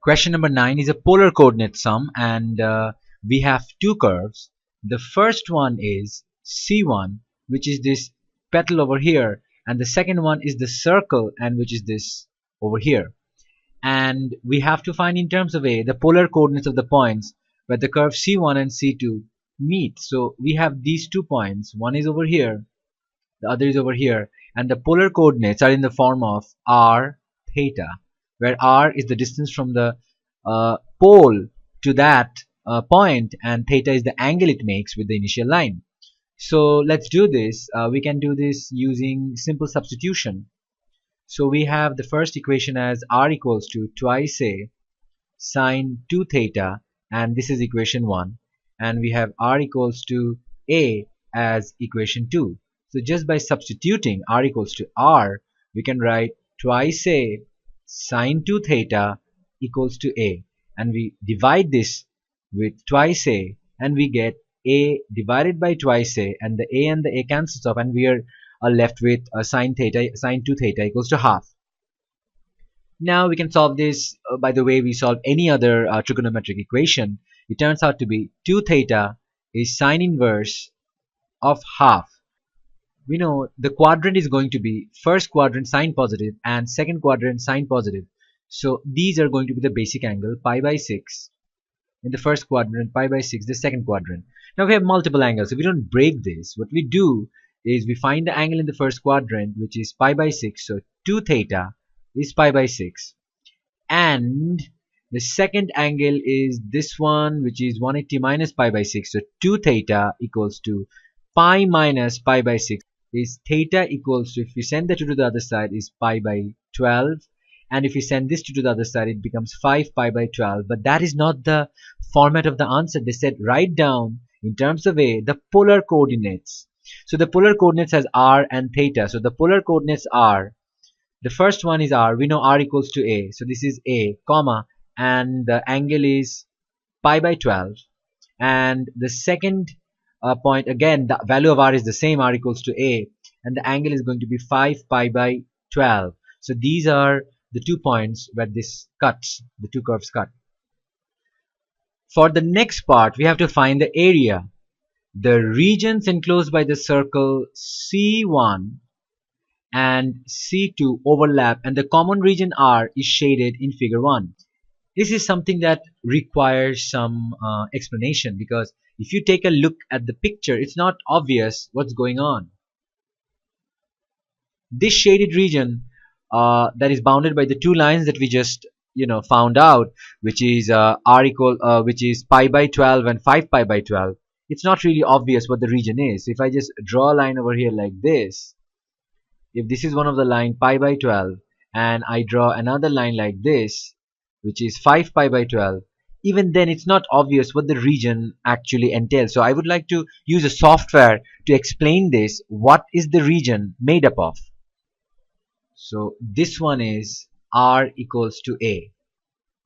Question number 9 is a polar coordinate sum, and we have two curves. The first one is C1, which is this petal over here, and the second one is the circle, and which is this over here. And we have to find in terms of A the polar coordinates of the points where the curve C1 and C2 meet. So we have these 2 points, one is over here, the other is over here, and the polar coordinates are in the form of r theta, where r is the distance from the pole to that point, and theta is the angle it makes with the initial line. So let's do this. We can do this using simple substitution. So we have the first equation as r equals to twice a sine 2 theta, and this is equation 1, and we have r equals to a as equation 2. So just by substituting r equals to r, we can write twice a sine 2 theta equals to a, and we divide this with twice a, and we get a divided by twice a, and the a cancels off, and we are left with sine 2 theta equals to half. Now we can solve this by the way we solve any other trigonometric equation. It turns out to be 2 theta is sine inverse of half. We know the quadrant is going to be first quadrant sine positive and second quadrant sine positive. So these are going to be the basic angle pi by 6 in the first quadrant, pi by 6 the second quadrant. Now we have multiple angles, so we don't break this. What we do is we find the angle in the first quadrant, which is pi by 6. So 2 theta is pi by 6, and the second angle is this one, which is 180 minus pi by 6. So 2 theta equals to pi minus pi by 6 is theta equals to, if we send the 2 to the other side, is pi by 12, and if we send this 2 to the other side, it becomes 5 pi by 12. But that is not the format of the answer. They said write down in terms of a the polar coordinates. So the polar coordinates has r and theta. So the polar coordinates are, the first one is r, we know r equals to a, so this is a, comma, and the angle is pi by 12, and the second point, again the value of r is the same, r equals to a, and the angle is going to be 5 pi by 12. So these are the 2 points where this cuts, the 2 curves cut. For the next part, we have to find the area. The regions enclosed by the circle C1 and C2 overlap, and the common region R is shaded in figure 1. This is something that requires some explanation, because if you take a look at the picture, it's not obvious what's going on. This shaded region that is bounded by the 2 lines that we just found out, which is which is pi by 12 and 5 pi by 12. It's not really obvious what the region is. If I just draw a line over here like this, if this is one of the line pi by 12, and I draw another line like this, which is 5 pi by 12, even then it's not obvious what the region actually entails. So I would like to use a software to explain this. What is the region made up of? So this one is r equals to a.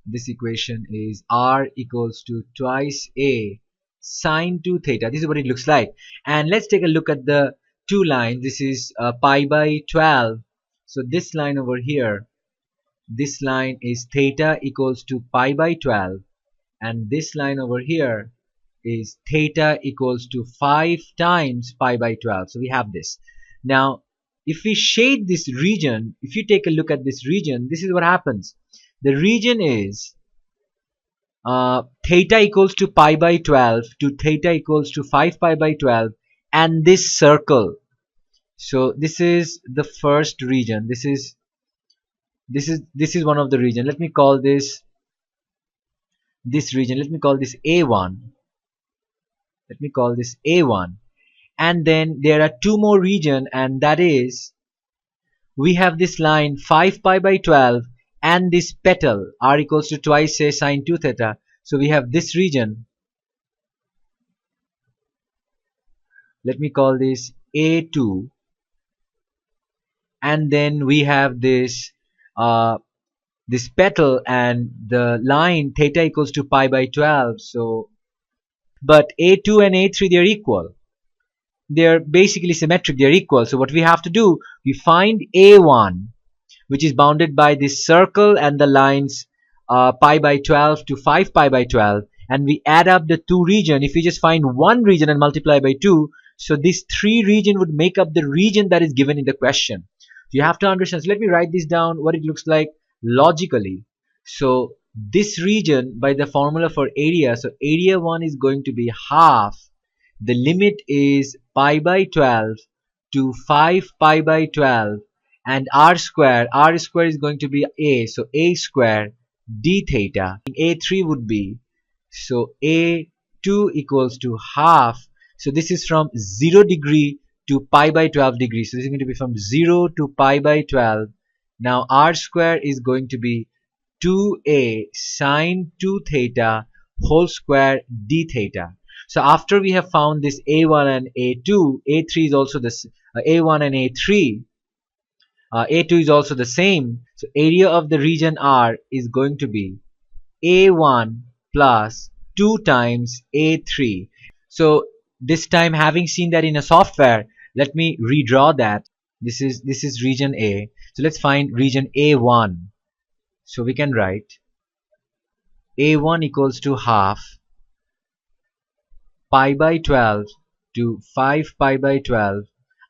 This equation is r equals to twice a sine 2 theta. This is what it looks like. And let's take a look at the 2 lines. This is pi by 12. So this line over here, this line is theta equals to pi by 12, and this line over here is theta equals to 5 times pi by 12. So we have this. Now if we shade this region, if you take a look at this region, this is what happens. The region is theta equals to pi by 12 to theta equals to 5 pi by 12, and this circle. So this is the first region. This is one of the region. Let me call this region. Let me call this A1. Let me call this A1. And then there are 2 more region, and that is, we have this line 5 pi by 12 and this petal r equals to twice a sine 2 theta. So we have this region. Let me call this A2, and then we have this this petal and the line theta equals to pi by 12. So but A2 and A3, they're equal. They're basically symmetric, they're equal. So what we have to do, we find A1, which is bounded by this circle and the lines pi by 12 to 5 pi by 12, and we add up the two region, if we just find one region and multiply by 2, so this 3 region would make up the region that is given in the question. You have to understand. So let me write this down, what it looks like logically. So this region, by the formula for area, so area 1 is going to be half, the limit is pi by 12 to 5 pi by 12, and r square is going to be a, so a square d theta. A3 would be, so A2 equals to half, so this is from 0 degree to pi by 12 degrees, so this is going to be from 0 to pi by 12. Now r square is going to be 2a sine 2 theta whole square d theta. So after we have found this a1 and a2, a3 is also this, a1 and a3, a2 is also the same, so area of the region R is going to be a1 plus 2 times a3. So this time, having seen that in a software, let me redraw that. This is region A. So let's find region A1. So we can write A1 equals to half pi by 12 to 5 pi by 12.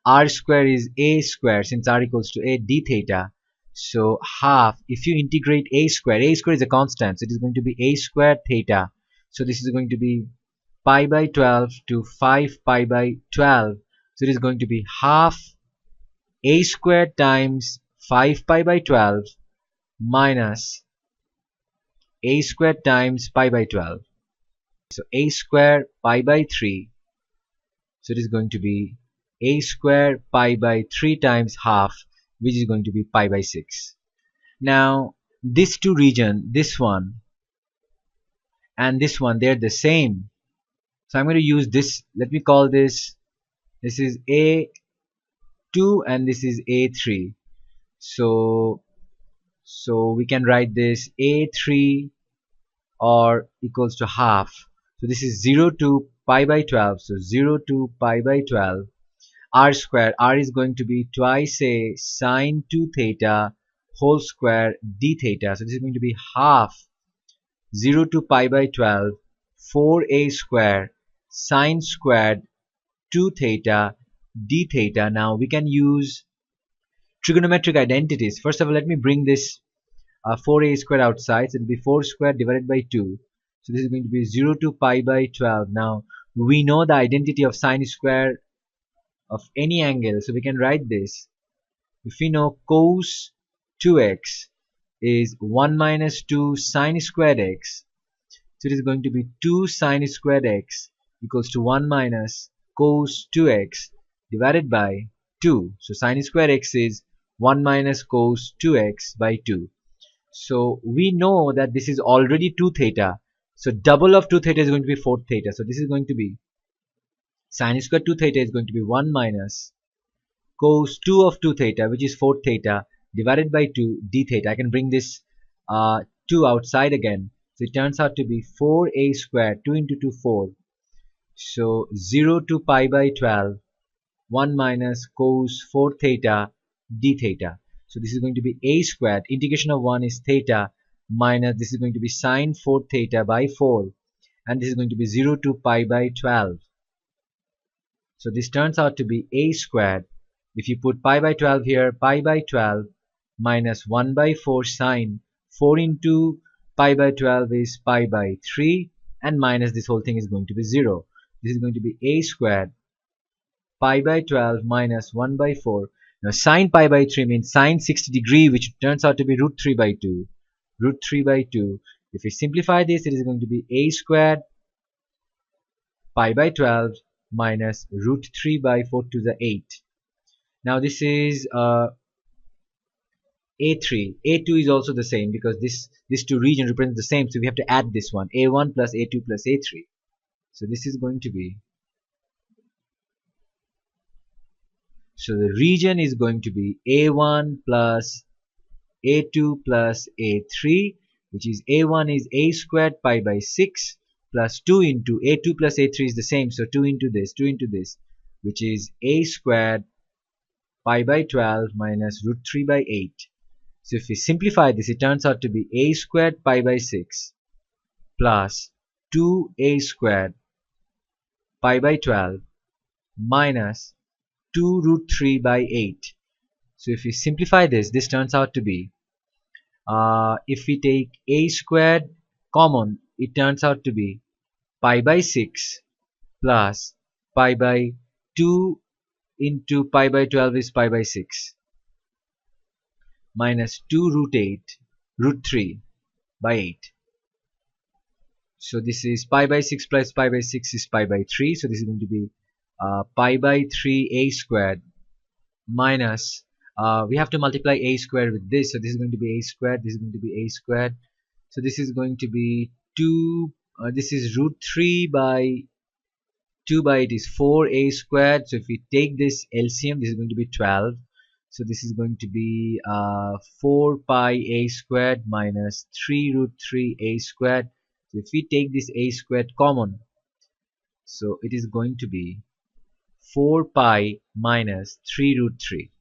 R square is a square, since r equals to a d theta. So half, if you integrate a square is a constant, so it is going to be a square theta. So this is going to be pi by 12 to 5 pi by 12. So it is going to be half a square times 5 pi by 12 minus a square times pi by 12. So a square pi by 3. So it is going to be a square pi by 3 times half, which is going to be pi by 6. Now these two region, this one and this one, they're the same. So I'm going to use this, let me call this is A2 and this is A3. So we can write this A3 or equals to half. So this is 0 to pi by 12. So 0 to pi by 12. R square, r is going to be twice a sine 2 theta whole square d theta. So this is going to be half 0 to pi by 12 4a square sine squared 2 theta d theta. Now we can use trigonometric identities. First of all, let me bring this 4a squared outside, so it will be 4 squared divided by 2. So this is going to be 0 to pi by 12. Now we know the identity of sine square of any angle, so we can write this. If we know cos 2x is 1 minus 2 sine squared x, so it is going to be 2 sine squared x equals to 1 minus cos 2x divided by 2. So sine squared x is 1 minus cos 2x by 2. So we know that this is already 2 theta. So double of 2 theta is going to be 4 theta. So this is going to be sine squared 2 theta is going to be 1 minus cos 2 of 2 theta, which is 4 theta, divided by 2 d theta. I can bring this 2 outside again. So it turns out to be 4a squared, 2 into 2, 4. So 0 to pi by 12, 1 minus cos 4 theta d theta. So this is going to be a squared, integration of 1 is theta, minus this is going to be sine 4 theta by 4, and this is going to be 0 to pi by 12. So this turns out to be a squared. If you put pi by 12 here, pi by 12 minus 1 by 4 sine 4 into pi by 12 is pi by 3, and minus this whole thing is going to be 0. This is going to be a squared pi by 12 minus 1 by 4. Now sine pi by 3 means sine 60 degree, which turns out to be root 3 by 2. Root 3 by 2. If we simplify this, it is going to be a squared pi by 12 minus root 3 by 4 to the 8. Now this is A3. A2 is also the same because this two region represent the same, so we have to add this one, A1 plus A2 plus A3. So this is going to be, so the region is going to be A1 plus A2 plus A3, which is A1 is a squared pi by 6 plus 2 into A2 plus A3 is the same, so 2 into this, which is a squared pi by 12 minus root 3 by 8. So if we simplify this, it turns out to be a squared pi by 6 plus 2a squared pi by 12 minus 2 root 3 by 8. So if we simplify this, this turns out to be, if we take a squared common, it turns out to be pi by 6 plus pi by 2 into pi by 12 is pi by 6 minus 2 root 3 by 8. So this is pi by 6 plus pi by 6 is pi by 3. So this is going to be pi by 3 a squared minus, we have to multiply a squared with this. So this is going to be a squared, this is going to be a squared. So this is going to be 2, this is root 3 by 2 by 8 is 4a squared. So if we take this LCM, this is going to be 12. So this is going to be 4 pi a squared minus 3 root 3 a squared. So if we take this a squared common, so it is going to be 4 pi minus 3 root 3.